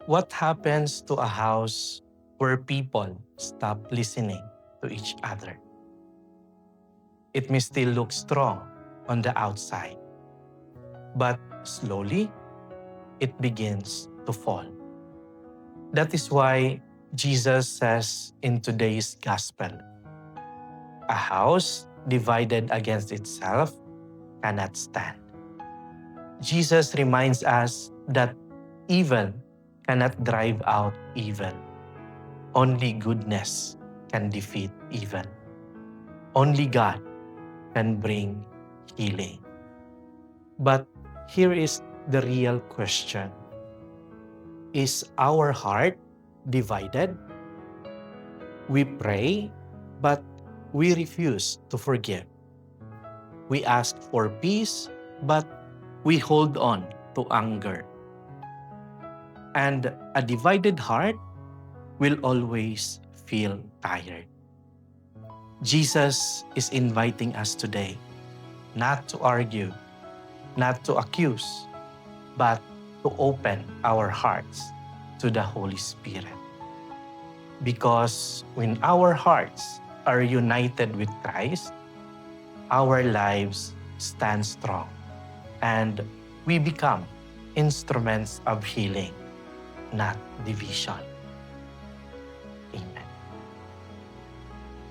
What happens to a house where people stop listening to each other? It may still look strong on the outside, but slowly it begins to fall. That is why Jesus says in today's gospel, a house divided against itself cannot stand. Jesus reminds us that evil cannot drive out evil. Only goodness can defeat evil. Only God can bring healing. But here is the real question. Is our heart divided? We pray, but we refuse to forgive. We ask for peace, but we hold on to anger. And a divided heart will always feel tired. Jesus is inviting us today not to argue, not to accuse, but to open our hearts to the Holy Spirit. Because when our hearts are united with Christ, our lives stand strong and we become instruments of healing, not division.